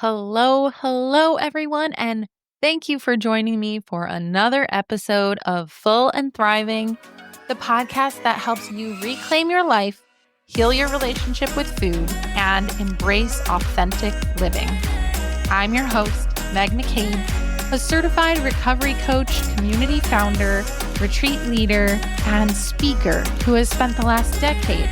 Hello, everyone, and thank you for joining me for another episode of Full and Thriving, the podcast that helps you reclaim your life, heal your relationship with food, and embrace authentic living. I'm your host, Meg McCabe, a certified recovery coach, community founder, retreat leader, and speaker who has spent the last decade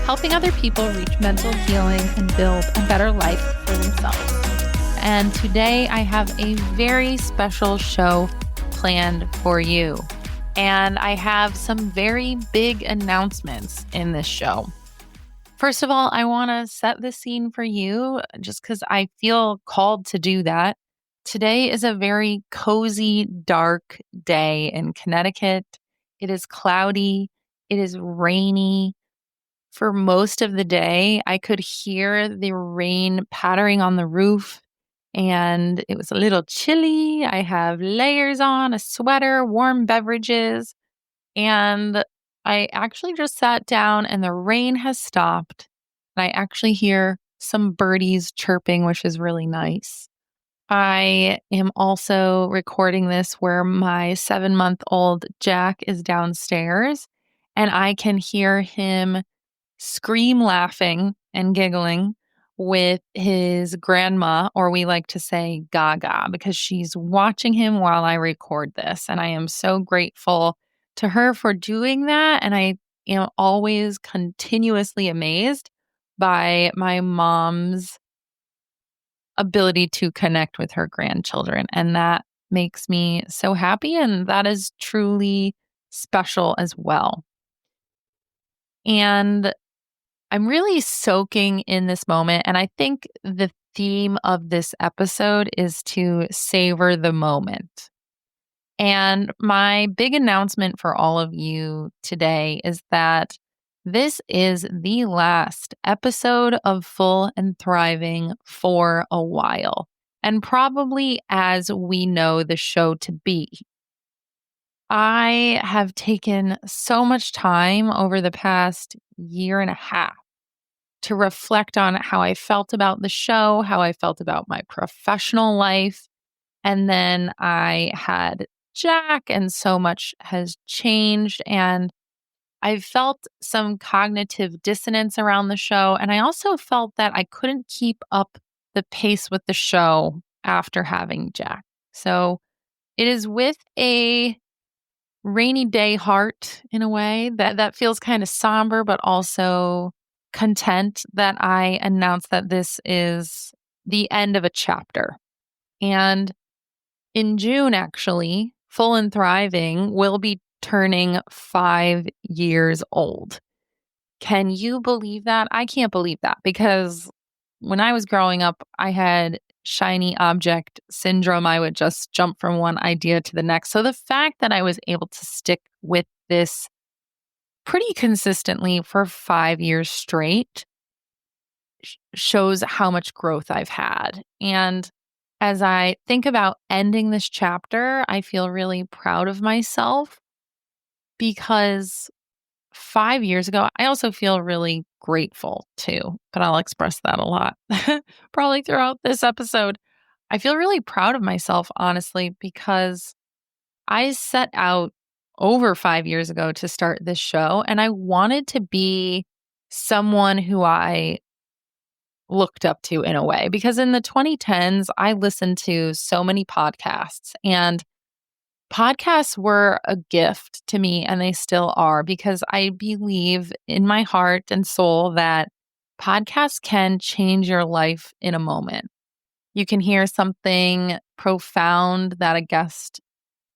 helping other people reach mental healing and build a better life for themselves. And today I have a very special show planned for you. And I have some very big announcements in this show. First of all, I want to set the scene for you just because I feel called to do that. Today is a very cozy, dark day in Connecticut. It is cloudy. It is rainy. For most of the day, I could hear the rain pattering on the roof, and it was a little chilly. I have layers on, a sweater, warm beverages, and I actually just sat down and the rain has stopped. And I actually hear some birdies chirping, which is really nice. I am also recording this where my 7-month-old Jack is downstairs, and I can hear him scream laughing and giggling with his grandma, or we like to say Gaga, because she's watching him while I record this. And I am so grateful to her for doing that. And I am always continuously amazed by my mom's ability to connect with her grandchildren. And that makes me so happy. And that is truly special as well. And I'm really soaking in this moment. And I think the theme of this episode is to savor the moment. And my big announcement for all of you today is that this is the last episode of Full and Thriving for a while, and probably as we know the show to be. I have taken so much time over the past year and a half to reflect on how I felt about the show, how I felt about my professional life. And then I had Jack, and so much has changed. And I felt some cognitive dissonance around the show. And I also felt that I couldn't keep up the pace with the show after having Jack. So it is with a rainy day heart in a way that feels kind of somber, but also content that I announce that this is the end of a chapter. And in June, actually, Full and Thriving will be turning 5 years old. Can you believe that? I can't believe that, because when I was growing up, I had shiny object syndrome. I would just jump from one idea to the next. So the fact that I was able to stick with this pretty consistently for 5 years straight shows how much growth I've had. And as I think about ending this chapter, I feel really proud of myself, because 5 years ago, I also feel really grateful too, but I'll express that a lot probably throughout this episode. I feel really proud of myself, honestly, because I set out over 5 years ago to start this show, and I wanted to be someone who I looked up to in a way, because in the 2010s, I listened to so many podcasts, and podcasts were a gift to me, and they still are, because I believe in my heart and soul that podcasts can change your life in a moment. You can hear something profound that a guest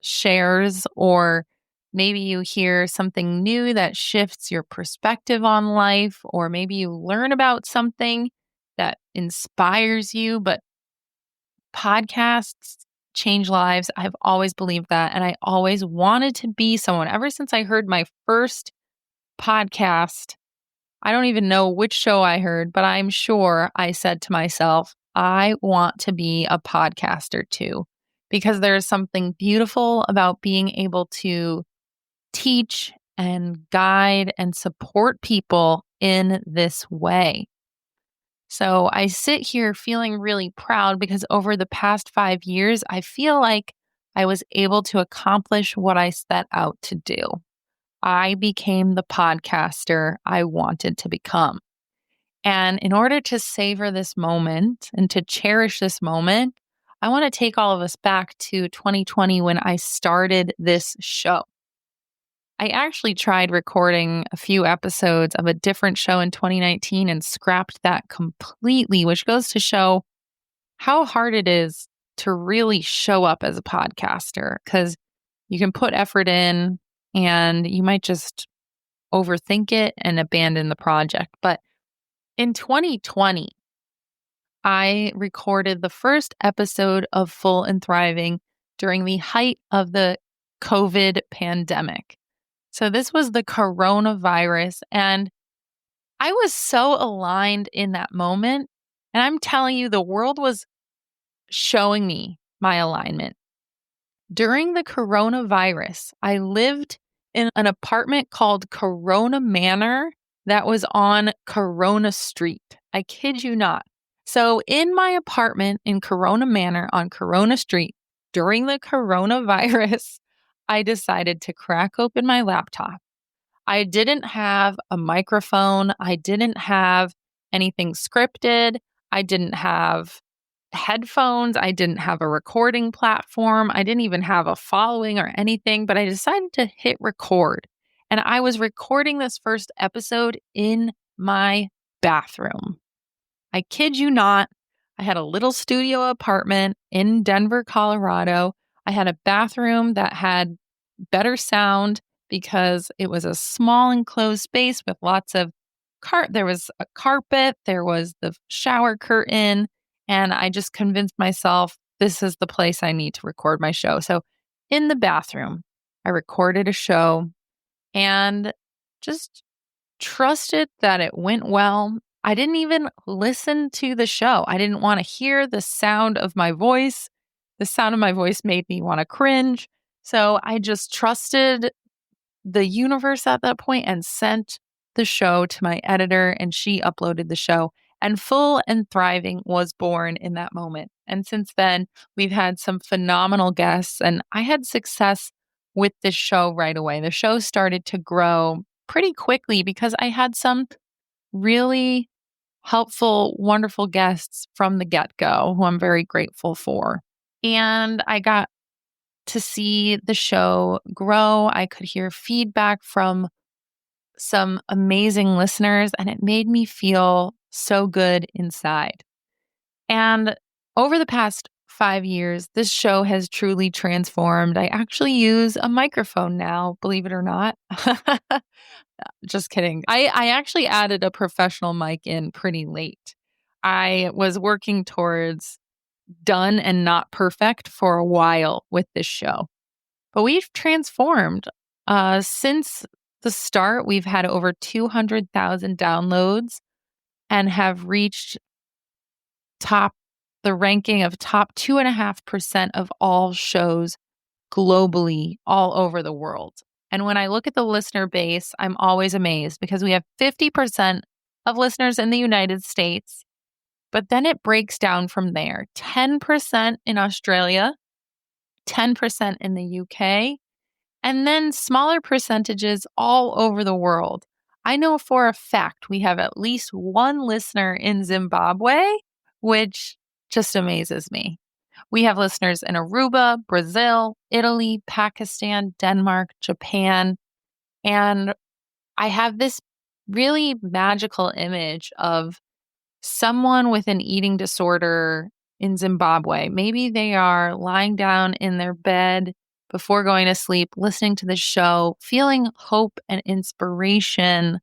shares, or maybe you hear something new that shifts your perspective on life, or maybe you learn about something that inspires you. But podcasts change lives. I've always believed that. And I always wanted to be someone. Ever since I heard my first podcast, I don't even know which show I heard, but I'm sure I said to myself, I want to be a podcaster too, because there is something beautiful about being able to teach and guide and support people in this way. So I sit here feeling really proud because over the past 5 years, I feel like I was able to accomplish what I set out to do. I became the podcaster I wanted to become. And in order to savor this moment and to cherish this moment, I want to take all of us back to 2020 when I started this show. I actually tried recording a few episodes of a different show in 2019 and scrapped that completely, which goes to show how hard it is to really show up as a podcaster because you can put effort in and you might just overthink it and abandon the project. But in 2020, I recorded the first episode of Full and Thriving during the height of the COVID pandemic. So this was the coronavirus, and I was so aligned in that moment. And I'm telling you, the world was showing me my alignment. During the coronavirus, I lived in an apartment called Corona Manor that was on Corona Street. I kid you not. So, in my apartment in Corona Manor on Corona Street during the coronavirus, I decided to crack open my laptop. I didn't have a microphone. I didn't have anything scripted. I didn't have headphones. I didn't have a recording platform. I didn't even have a following or anything, but I decided to hit record. And I was recording this first episode in my bathroom. I kid you not. I had a little studio apartment in Denver, Colorado. I had a bathroom that had better sound because it was a small enclosed space with lots of there was a carpet, there was the shower curtain, and I just convinced myself this is the place I need to record my show. So in the bathroom, I recorded a show and just trusted that it went well. I didn't even listen to the show. I didn't want to hear the sound of my voice. The sound of my voice made me want to cringe. So I just trusted the universe at that point and sent the show to my editor, and she uploaded the show. And Full and Thriving was born in that moment. And since then, we've had some phenomenal guests, and I had success with this show right away. The show started to grow pretty quickly because I had some really helpful, wonderful guests from the get go who I'm very grateful for. And I got to see the show grow. I could hear feedback from some amazing listeners, and it made me feel so good inside. And over the past 5 years, this show has truly transformed. I actually use a microphone now, believe it or not. Just kidding. I actually added a professional mic in pretty late. I was working towards done and not perfect for a while with this show. But we've transformed. Since the start, we've had over 200,000 downloads and have reached the ranking of top 2.5% of all shows globally, all over the world. And when I look at the listener base, I'm always amazed because we have 50% of listeners in the United States, but then it breaks down from there. 10% in Australia, 10% in the UK, and then smaller percentages all over the world. I know for a fact we have at least one listener in Zimbabwe, which just amazes me. We have listeners in Aruba, Brazil, Italy, Pakistan, Denmark, Japan. And I have this really magical image of someone with an eating disorder in Zimbabwe. Maybe they are lying down in their bed before going to sleep, listening to the show, feeling hope and inspiration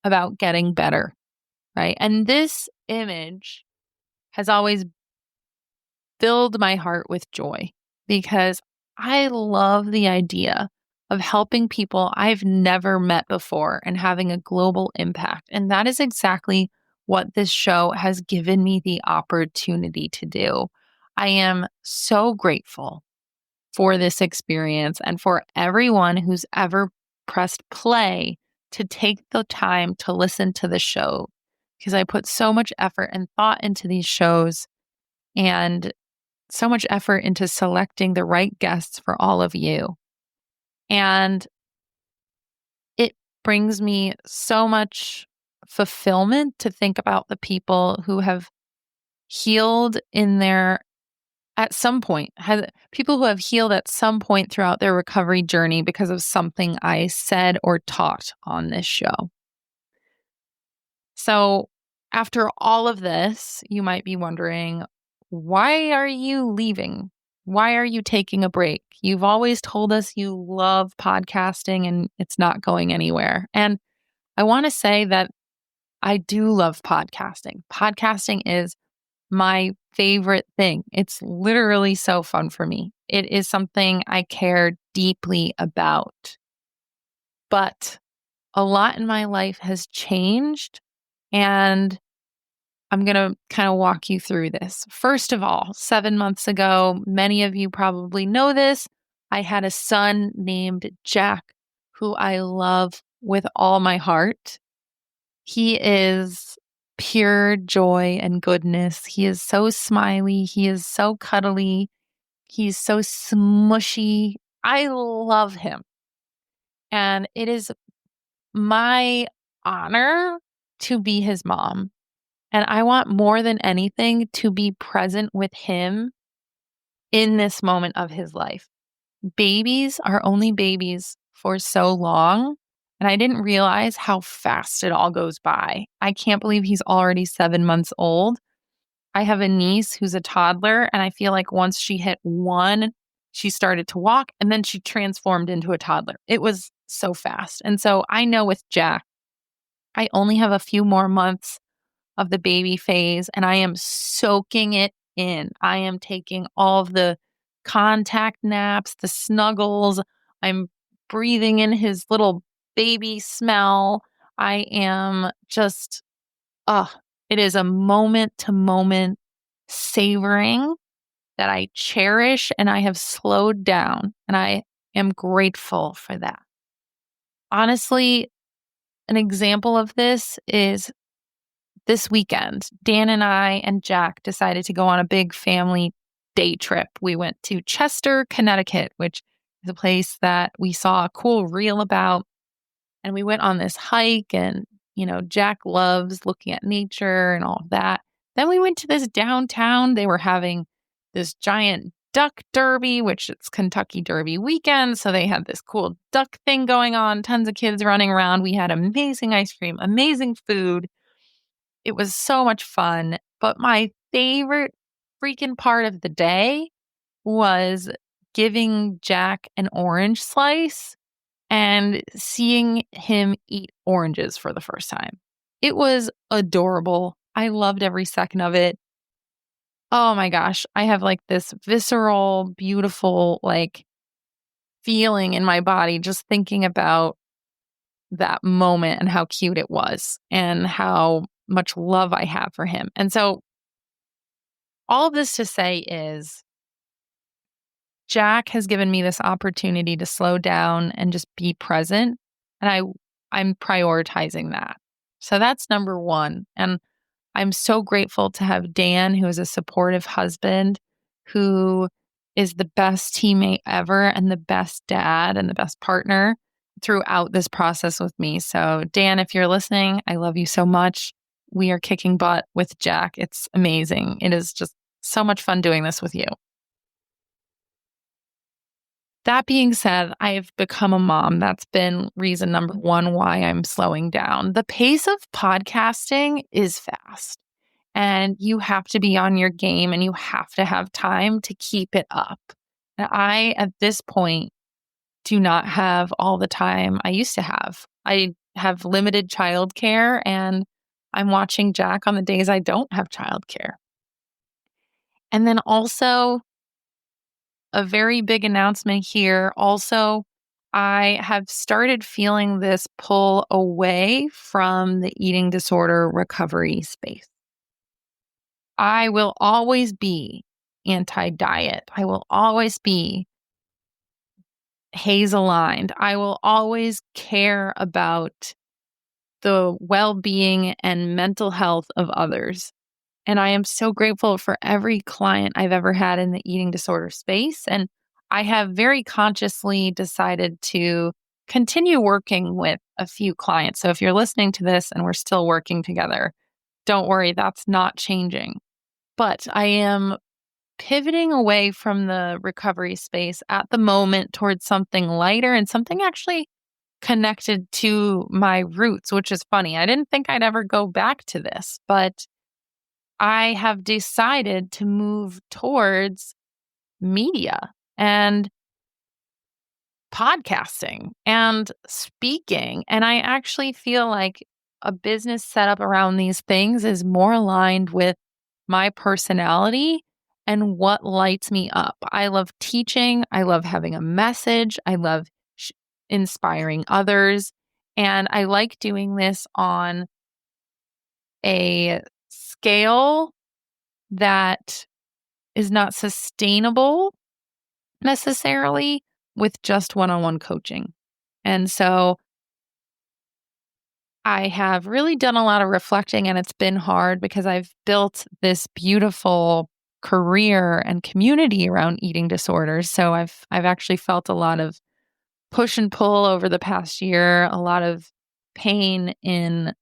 about getting better, right? And this image has always filled my heart with joy because I love the idea of helping people I've never met before and having a global impact. And that is exactly what this show has given me the opportunity to do. I am so grateful for this experience and for everyone who's ever pressed play to take the time to listen to the show. because I put so much effort and thought into these shows and so much effort into selecting the right guests for all of you. And it brings me so much fulfillment to think about the people who have healed in their at some point, people who have healed at some point throughout their recovery journey because of something I said or taught on this show. So, after all of this, you might be wondering, why are you leaving? Why are you taking a break? You've always told us you love podcasting and it's not going anywhere. And I want to say that I do love podcasting. Podcasting is my favorite thing. It's literally so fun for me. It is something I care deeply about. But a lot in my life has changed, and I'm going to kind of walk you through this. First of all, 7 months ago, many of you probably know this, I had a son named Jack, who I love with all my heart. He is pure joy and goodness. He is so smiley. He is so cuddly. He's so smushy. I love him. And it is my honor to be his mom. And I want more than anything to be present with him in this moment of his life. Babies are only babies for so long. And I didn't realize how fast it all goes by. I can't believe he's already 7 months old. I have a niece who's a toddler, and I feel like once she hit 1, she started to walk, and then she transformed into a toddler. It was so fast. And so I know with Jack, I only have a few more months of the baby phase, and I am soaking it in. I am taking all of the contact naps, the snuggles. I'm breathing in his little baby smell. I am just, it is a moment to moment savoring that I cherish, and I have slowed down, and I am grateful for that. Honestly, an example of this is this weekend. Dan and I and Jack decided to go on a big family day trip. We went to Chester, Connecticut, which is a place that we saw a cool reel about. And we went on this hike, and, Jack loves looking at nature and all of that. Then we went to this downtown. They were having this giant duck derby, which it's Kentucky Derby weekend. So they had this cool duck thing going on, tons of kids running around. We had amazing ice cream, amazing food. It was so much fun. But my favorite freaking part of the day was giving Jack an orange slice and seeing him eat oranges for the first time. It was adorable. I loved every second of it. Oh my gosh. I have like this visceral, beautiful, feeling in my body just thinking about that moment and how cute it was and how much love I have for him. And so, all of this to say is, Jack has given me this opportunity to slow down and just be present. And I'm prioritizing that. So that's number one. And I'm so grateful to have Dan, who is a supportive husband, who is the best teammate ever and the best dad and the best partner throughout this process with me. So, Dan, if you're listening, I love you so much. We are kicking butt with Jack. It's amazing. It is just so much fun doing this with you. That being said, I've become a mom. That's been reason number one why I'm slowing down. The pace of podcasting is fast, and you have to be on your game and you have to have time to keep it up. And I, at this point, do not have all the time I used to have. I have limited childcare, and I'm watching Jack on the days I don't have childcare. And then also, a very big announcement here. Also, I have started feeling this pull away from the eating disorder recovery space. I will always be anti-diet. I will always be Haze aligned. I will always care about the well-being and mental health of others. And I am so grateful for every client I've ever had in the eating disorder space. And I have very consciously decided to continue working with a few clients. So if you're listening to this and we're still working together, don't worry, that's not changing. But I am pivoting away from the recovery space at the moment towards something lighter and something actually connected to my roots, which is funny. I didn't think I'd ever go back to this, but I have decided to move towards media and podcasting and speaking. And I actually feel like a business set up around these things is more aligned with my personality and what lights me up. I love teaching. I love having a message. I love inspiring others. And I like doing this on a scale that is not sustainable necessarily with just one-on-one coaching. And so I have really done a lot of reflecting, and it's been hard because I've built this beautiful career and community around eating disorders. So I've actually felt a lot of push and pull over the past year, a lot of pain in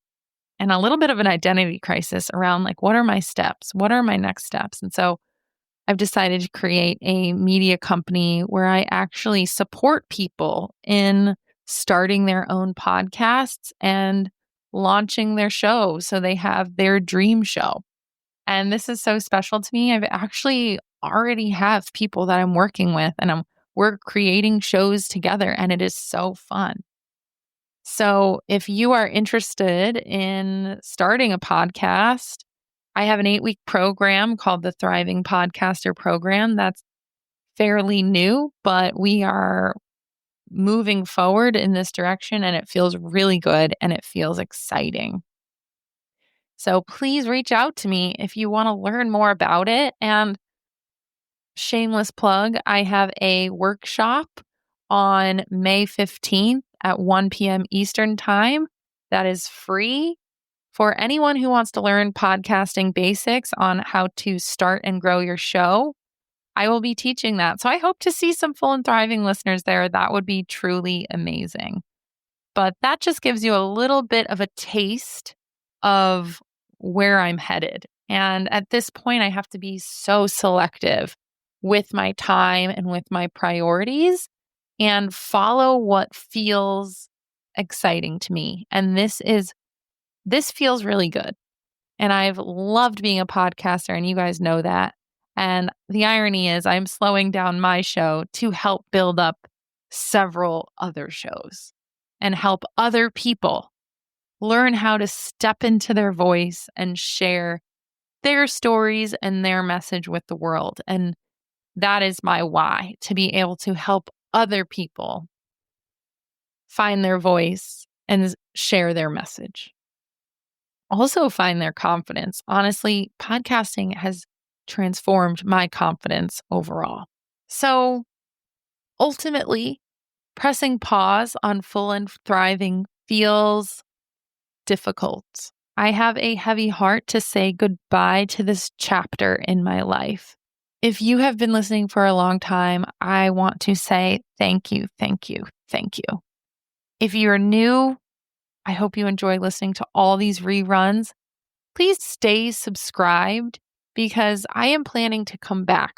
and a little bit of an identity crisis around like, what are my steps? What are my next steps? And so I've decided to create a media company where I actually support people in starting their own podcasts and launching their show so they have their dream show. And this is so special to me. I've actually already have people that I'm working with and we're creating shows together and it is so fun. So if you are interested in starting a podcast, I have an 8-week program called the Thriving Podcaster Program. That's fairly new, but we are moving forward in this direction and it feels really good and it feels exciting. So please reach out to me if you want to learn more about it. And shameless plug, I have a workshop on May 15th at 1 p.m. Eastern Time that is free for anyone who wants to learn podcasting basics on how to start and grow your show. I will be teaching that. So I hope to see some full and thriving listeners there. That would be truly amazing. But that just gives you a little bit of a taste of where I'm headed. And at this point, I have to be so selective with my time and with my priorities and follow what feels exciting to me. And this feels really good. And I've loved being a podcaster, and you guys know that. And the irony is, I'm slowing down my show to help build up several other shows and help other people learn how to step into their voice and share their stories and their message with the world. And that is my why, to be able to help other people find their voice and share their message. Also find their confidence. Honestly, podcasting has transformed my confidence overall. So ultimately, pressing pause on full and thriving feels difficult. I have a heavy heart to say goodbye to this chapter in my life. If you have been listening for a long time, I want to say thank you, thank you, thank you. If you're new, I hope you enjoy listening to all these reruns. Please stay subscribed because I am planning to come back.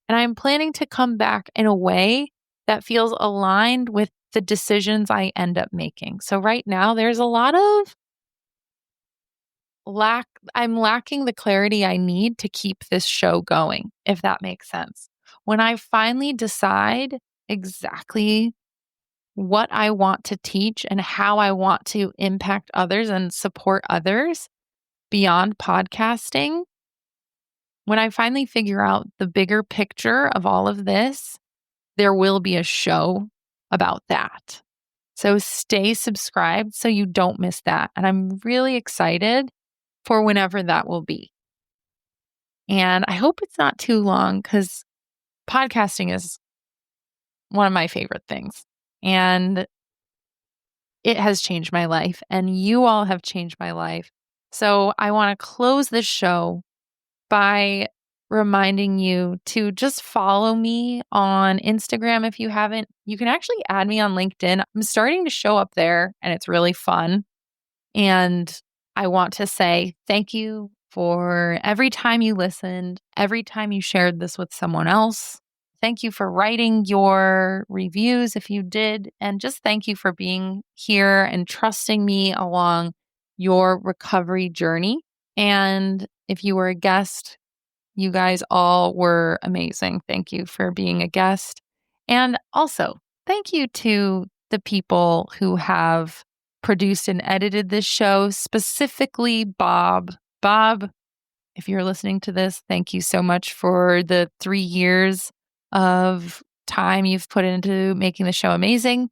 And I'm planning to come back in a way that feels aligned with the decisions I end up making. So right now, there's a lot of I'm lacking the clarity I need to keep this show going, if that makes sense. When I finally decide exactly what I want to teach and how I want to impact others and support others beyond podcasting, when I finally figure out the bigger picture of all of this, there will be a show about that. So stay subscribed so you don't miss that. And I'm really excited for whenever that will be. And I hope it's not too long because podcasting is one of my favorite things. And it has changed my life, and you all have changed my life. So I want to close this show by reminding you to just follow me on Instagram if you haven't. You can actually add me on LinkedIn. I'm starting to show up there, and it's really fun. And I want to say thank you for every time you listened, every time you shared this with someone else. Thank you for writing your reviews if you did. And just thank you for being here and trusting me along your recovery journey. And if you were a guest, you guys all were amazing. Thank you for being a guest. And also, thank you to the people who have produced and edited this show, specifically Bob. Bob, if you're listening to this, thank you so much for the 3 years of time you've put into making the show amazing.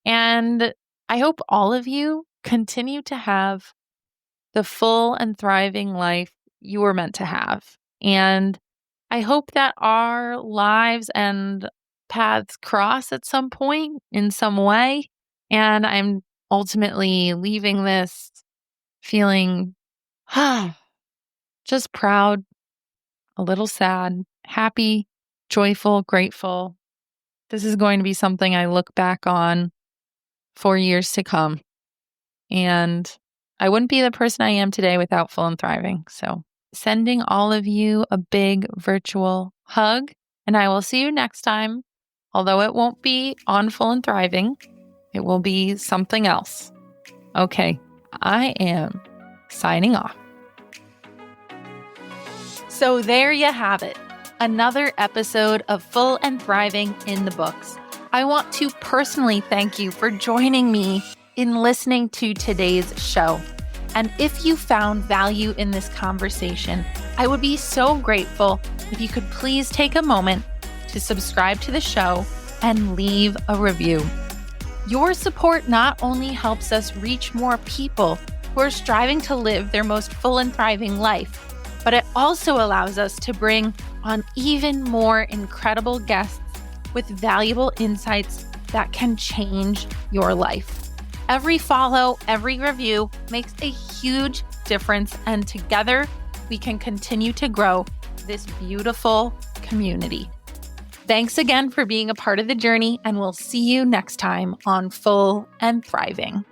And I hope all of you continue to have the full and thriving life you were meant to have. And I hope that our lives and paths cross at some point in some way. And I'm ultimately leaving this feeling just proud, a little sad, happy, joyful, grateful. This is going to be something I look back on for years to come. And I wouldn't be the person I am today without Full and Thriving. So sending all of you a big virtual hug, and I will see you next time. Although it won't be on Full and Thriving, it will be something else. Okay, I am signing off. So there you have it. Another episode of Full and Thriving in the books. I want to personally thank you for joining me in listening to today's show. And if you found value in this conversation, I would be so grateful if you could please take a moment to subscribe to the show and leave a review. Your support not only helps us reach more people who are striving to live their most full and thriving life, but it also allows us to bring on even more incredible guests with valuable insights that can change your life. Every follow, every review makes a huge difference, and together we can continue to grow this beautiful community. Thanks again for being a part of the journey, and we'll see you next time on Full and Thriving.